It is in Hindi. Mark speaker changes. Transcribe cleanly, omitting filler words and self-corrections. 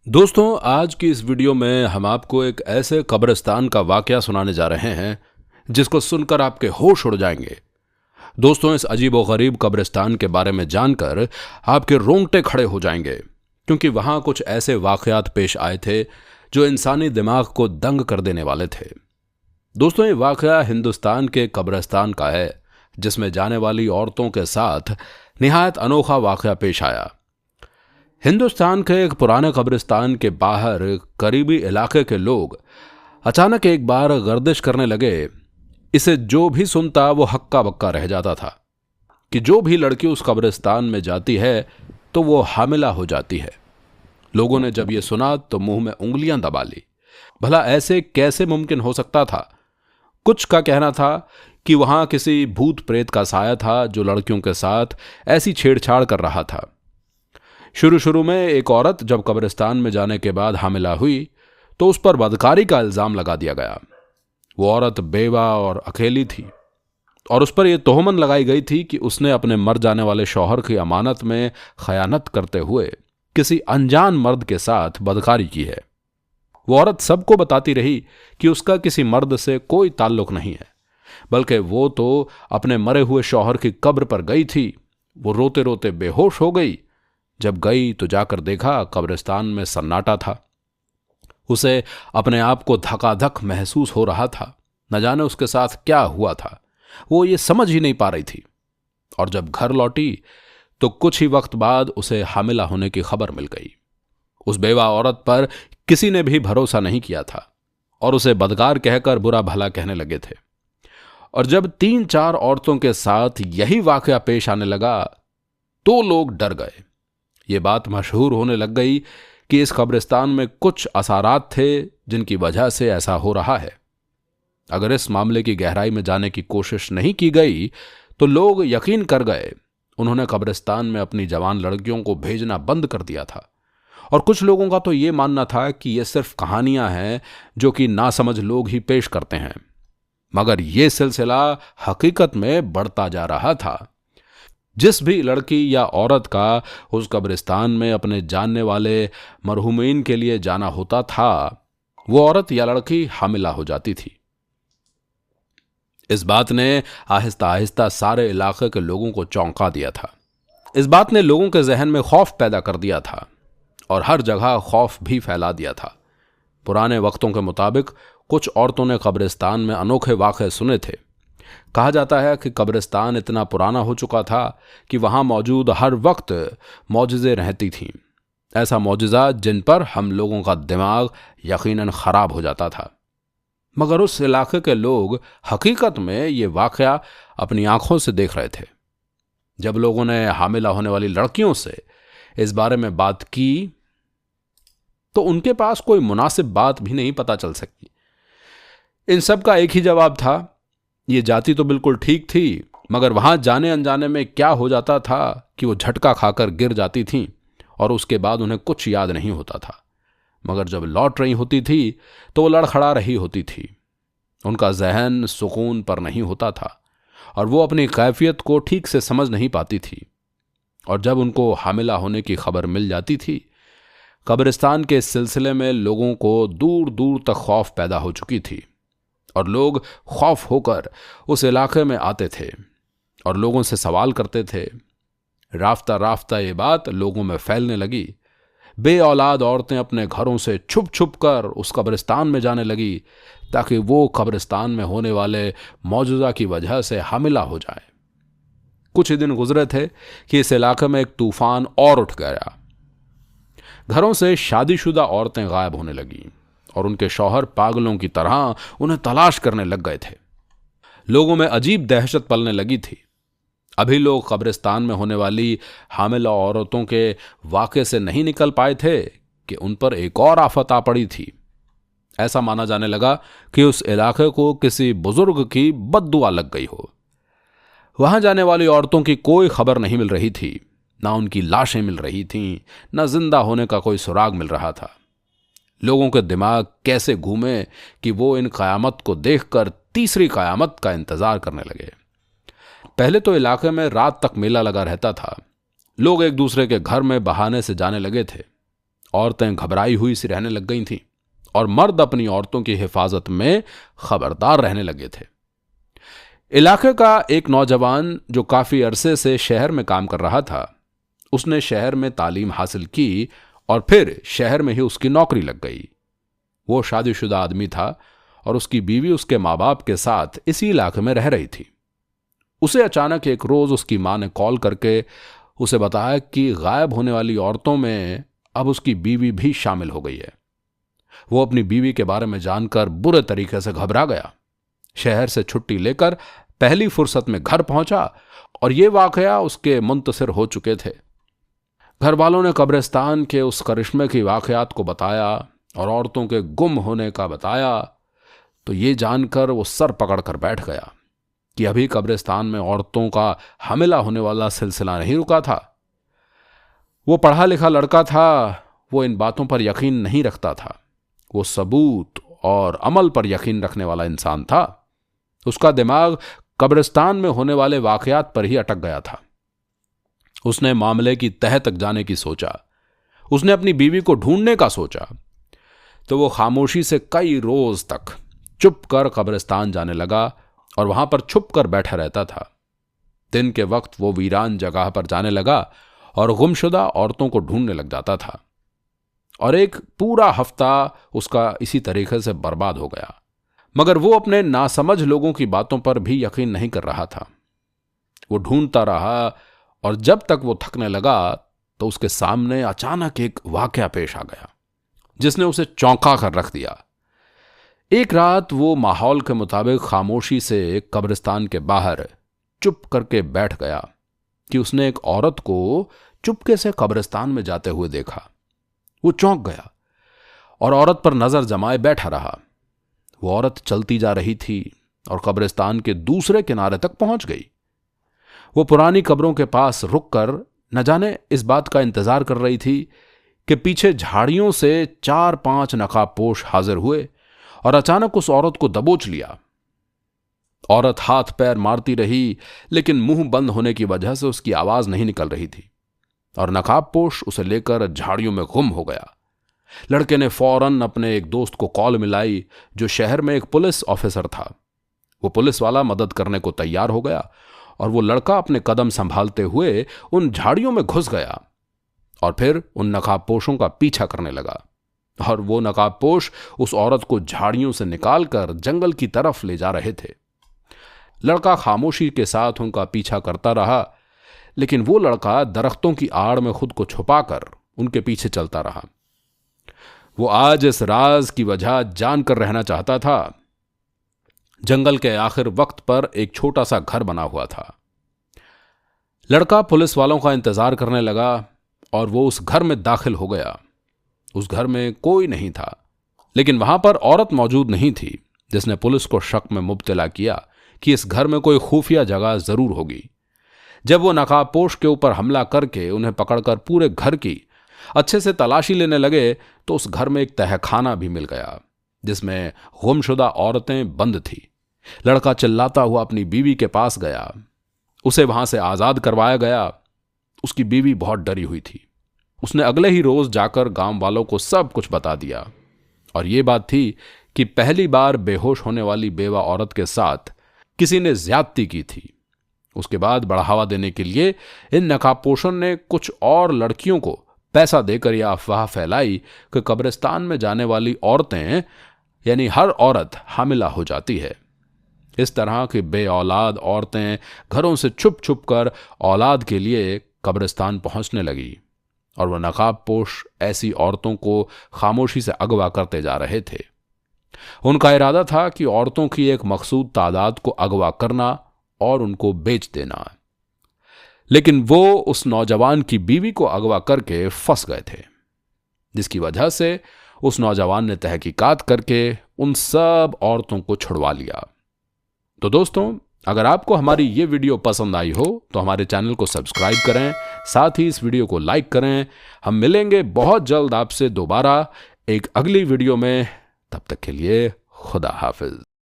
Speaker 1: दोस्तों, आज की इस वीडियो में हम आपको एक ऐसे कब्रिस्तान का वाकया सुनाने जा रहे हैं जिसको सुनकर आपके होश उड़ जाएंगे। दोस्तों, इस अजीबोगरीब कब्रिस्तान के बारे में जानकर आपके रोंगटे खड़े हो जाएंगे, क्योंकि वहां कुछ ऐसे वाकयात पेश आए थे जो इंसानी दिमाग को दंग कर देने वाले थे। दोस्तों, ये वाकया हिंदुस्तान के कब्रिस्तान का है, जिसमें जाने वाली औरतों के साथ निहायत अनोखा वाकया पेश आया। हिंदुस्तान के एक पुराने कब्रिस्तान के बाहर करीबी इलाके के लोग अचानक एक बार गर्दिश करने लगे। इसे जो भी सुनता वो हक्का बक्का रह जाता था कि जो भी लड़की उस कब्रिस्तान में जाती है तो वो हामिला हो जाती है। लोगों ने जब ये सुना तो मुंह में उंगलियां दबा ली। भला ऐसे कैसे मुमकिन हो सकता था? कुछ का कहना था कि वहां किसी भूत प्रेत का साया था जो लड़कियों के साथ ऐसी छेड़छाड़ कर रहा था। शुरू शुरू में एक औरत जब कब्रिस्तान में जाने के बाद हामिला हुई तो उस पर बदकारी का इल्जाम लगा दिया गया। वो औरत बेवा और अकेली थी और उस पर यह तोहमत लगाई गई थी कि उसने अपने मर जाने वाले शौहर की अमानत में खयानत करते हुए किसी अनजान मर्द के साथ बदकारी की है। वो औरत सबको बताती रही कि उसका किसी मर्द से कोई ताल्लुक नहीं है, बल्कि वो तो अपने मरे हुए शौहर की कब्र पर गई थी। वो रोते रोते बेहोश हो गई। जब गई तो जाकर देखा कब्रिस्तान में सन्नाटा था। उसे अपने आप को धकाधक महसूस हो रहा था। न जाने उसके साथ क्या हुआ था, वो ये समझ ही नहीं पा रही थी। और जब घर लौटी तो कुछ ही वक्त बाद उसे हामिला होने की खबर मिल गई। उस बेवा औरत पर किसी ने भी भरोसा नहीं किया था और उसे बदकार कहकर बुरा भला कहने लगे थे। और जब 3-4 औरतों के साथ यही वाकया पेश आने लगा तो लोग डर गए। ये बात मशहूर होने लग गई कि इस कब्रिस्तान में कुछ असारात थे जिनकी वजह से ऐसा हो रहा है। अगर इस मामले की गहराई में जाने की कोशिश नहीं की गई तो लोग यकीन कर गए। उन्होंने कब्रिस्तान में अपनी जवान लड़कियों को भेजना बंद कर दिया था और कुछ लोगों का तो ये मानना था कि ये सिर्फ कहानियां हैं जो कि नासमझ लोग ही पेश करते हैं। मगर यह सिलसिला हकीकत में बढ़ता जा रहा था। जिस भी लड़की या औरत का उस कब्रिस्तान में अपने जानने वाले मरहूमीन के लिए जाना होता था, वो औरत या लड़की हामिला हो जाती थी। इस बात ने आहिस्ता आहिस्ता सारे इलाके के लोगों को चौंका दिया था। इस बात ने लोगों के जहन में खौफ पैदा कर दिया था और हर जगह खौफ भी फैला दिया था। पुराने वक्तों के मुताबिक कुछ औरतों ने कब्रिस्तान में अनोखे वाक़े सुने थे। कहा जाता है कि कब्रिस्तान इतना पुराना हो चुका था कि वहां मौजूद हर वक्त मौजज़े रहती थीं। ऐसा मौजज़ा जिन पर हम लोगों का दिमाग यकीनन ख़राब हो जाता था। मगर उस इलाके के लोग हकीकत में ये वाक़या अपनी आंखों से देख रहे थे। जब लोगों ने हामिला होने वाली लड़कियों से इस बारे में बात की तो उनके पास कोई मुनासिब बात भी नहीं पता चल सकी। इन सब का एक ही जवाब था, ये जाति तो बिल्कुल ठीक थी, मगर वहां जाने अनजाने में क्या हो जाता था कि वो झटका खाकर गिर जाती थीं और उसके बाद उन्हें कुछ याद नहीं होता था। मगर जब लौट रही होती थी तो वो लड़खड़ा रही होती थी। उनका जहन सुकून पर नहीं होता था और वो अपनी कैफियत को ठीक से समझ नहीं पाती थी। और जब उनको हामिला होने की खबर मिल जाती थी, कब्रिस्तान के इस सिलसिले में लोगों को दूर दूर तक खौफ पैदा हो चुकी थी और लोग खौफ होकर उस इलाके में आते थे और लोगों से सवाल करते थे। राफ्ता राफ्ता ये बात लोगों में फैलने लगी। बे औलाद औरतें अपने घरों से छुप छुप कर उस कब्रिस्तान में जाने लगी ताकि वो कब्रिस्तान में होने वाले मौजूदा की वजह से हामिला हो जाए। कुछ ही दिन गुजरे थे कि इस इलाके में एक तूफान और उठ गया। घरों से शादीशुदा औरतें गायब होने लगीं और उनके शौहर पागलों की तरह उन्हें तलाश करने लग गए थे। लोगों में अजीब दहशत पलने लगी थी। अभी लोग कब्रिस्तान में होने वाली हामिला औरतों के वाक़े से नहीं निकल पाए थे कि उन पर एक और आफत आ पड़ी थी। ऐसा माना जाने लगा कि उस इलाके को किसी बुजुर्ग की बद्दुआ लग गई हो। वहां जाने वाली औरतों की कोई खबर नहीं मिल रही थी, ना उनकी लाशें मिल रही थीं, ना जिंदा होने का कोई सुराग मिल रहा था। लोगों के दिमाग कैसे घूमे कि वो इन कयामत को देखकर तीसरी कयामत का इंतजार करने लगे। पहले तो इलाके में रात तक मेला लगा रहता था। लोग एक दूसरे के घर में बहाने से जाने लगे थे औरतें घबराई हुई सी रहने लग गई थीं और मर्द अपनी औरतों की हिफाजत में खबरदार रहने लगे थे। इलाके का एक नौजवान जो काफी अरसे से शहर में काम कर रहा था, उसने शहर में तालीम हासिल की और फिर शहर में ही उसकी नौकरी लग गई। वो शादीशुदा आदमी था और उसकी बीवी उसके माँ बाप के साथ इसी इलाके में रह रही थी। उसे अचानक एक रोज उसकी मां ने कॉल करके उसे बताया कि गायब होने वाली औरतों में अब उसकी बीवी भी शामिल हो गई है। वो अपनी बीवी के बारे में जानकर बुरे तरीके से घबरा गया। शहर से छुट्टी लेकर पहली फुर्सत में घर पहुंचा और ये वाकया उसके मुंतसिर हो चुके थे। घर वालों ने कब्रिस्तान के उस करिश्मे की वाकयात को बताया और औरतों के गुम होने का बताया, तो ये जानकर वो सर पकड़कर बैठ गया कि अभी कब्रिस्तान में औरतों का हमला होने वाला सिलसिला नहीं रुका था। वो पढ़ा लिखा लड़का था, वो इन बातों पर यकीन नहीं रखता था। वो सबूत और अमल पर यकीन रखने वाला इंसान था। उसका दिमाग कब्रिस्तान में होने वाले वाकयात पर ही अटक गया था। उसने मामले की तह तक जाने की सोचा। उसने अपनी बीवी को ढूंढने का सोचा। तो वो खामोशी से कई रोज तक चुप कर कब्रिस्तान जाने लगा और वहां पर छुप कर बैठा रहता था। दिन के वक्त वो वीरान जगह पर जाने लगा और गुमशुदा औरतों को ढूंढने लग जाता था। और एक पूरा हफ्ता उसका इसी तरीके से बर्बाद हो गया। मगर वो अपने नासमझ लोगों की बातों पर भी यकीन नहीं कर रहा था। वो ढूंढता रहा और जब तक वो थकने लगा तो उसके सामने अचानक एक वाकया पेश आ गया जिसने उसे चौंका कर रख दिया। एक रात वो माहौल के मुताबिक खामोशी से कब्रिस्तान के बाहर चुप करके बैठ गया कि उसने एक औरत को चुपके से कब्रिस्तान में जाते हुए देखा। वो चौंक गया और औरत पर नजर जमाए बैठा रहा। वो औरत चलती जा रही थी और कब्रिस्तान के दूसरे किनारे तक पहुंच गई। वो पुरानी कब्रों के पास रुककर न जाने इस बात का इंतजार कर रही थी कि पीछे झाड़ियों से 4-5 नकाबपोश हाजिर हुए और अचानक उस औरत को दबोच लिया। औरत हाथ पैर मारती रही, लेकिन मुंह बंद होने की वजह से उसकी आवाज नहीं निकल रही थी और नकाबपोश उसे लेकर झाड़ियों में गुम हो गया। लड़के ने फौरन अपने एक दोस्त को कॉल मिलाई जो शहर में एक पुलिस ऑफिसर था। वो पुलिस वाला मदद करने को तैयार हो गया और वो लड़का अपने कदम संभालते हुए उन झाड़ियों में घुस गया और फिर उन नकाबपोशों का पीछा करने लगा। और वो नकाबपोश उस औरत को झाड़ियों से निकालकर जंगल की तरफ ले जा रहे थे। लड़का खामोशी के साथ उनका पीछा करता रहा, लेकिन वो लड़का दरख्तों की आड़ में खुद को छुपाकर उनके पीछे चलता रहा। वो आज इस राज की वजह जानकर रहना चाहता था। जंगल के आखिर वक्त पर एक छोटा सा घर बना हुआ था। लड़का पुलिस वालों का इंतजार करने लगा और वो उस घर में दाखिल हो गया। उस घर में कोई नहीं था, लेकिन वहां पर औरत मौजूद नहीं थी जिसने पुलिस को शक में मुब्तला किया कि इस घर में कोई खुफिया जगह जरूर होगी। जब वो नकाबपोश के ऊपर हमला करके उन्हें पकड़कर पूरे घर की अच्छे से तलाशी लेने लगे तो उस घर में एक तहखाना भी मिल गया जिसमें गुमशुदा औरतें बंद थी। लड़का चिल्लाता हुआ अपनी बीवी के पास गया। उसे वहां से आजाद करवाया गया। उसकी बीवी बहुत डरी हुई थी। उसने अगले ही रोज जाकर गांव वालों को सब कुछ बता दिया और ये बात थी कि पहली बार बेहोश होने वाली बेवा औरत के साथ किसी ने ज्यादती की थी। उसके बाद बढ़ावा देने के लिए इन नकाबपोशों ने कुछ और लड़कियों को पैसा देकर यह अफवाह फैलाई कि कब्रिस्तान में जाने वाली औरतें यानी हर औरत हामिला हो जाती है। इस तरह की बे औलाद औरतें घरों से छुप छुप कर औलाद के लिए कब्रिस्तान पहुंचने लगी और वह नकाबपोश ऐसी औरतों को खामोशी से अगवा करते जा रहे थे। उनका इरादा था कि औरतों की एक मखसूद तादाद को अगवा करना और उनको बेच देना। लेकिन वो उस नौजवान की बीवी को अगवा करके फंस गए थे, जिसकी वजह से उस नौजवान ने तहकीकात करके उन सब औरतों को छुड़वा लिया। तो दोस्तों, अगर आपको हमारी ये वीडियो पसंद आई हो तो हमारे चैनल को सब्सक्राइब करें, साथ ही इस वीडियो को लाइक करें। हम मिलेंगे बहुत जल्द आपसे दोबारा एक अगली वीडियो में। तब तक के लिए खुदा हाफिज।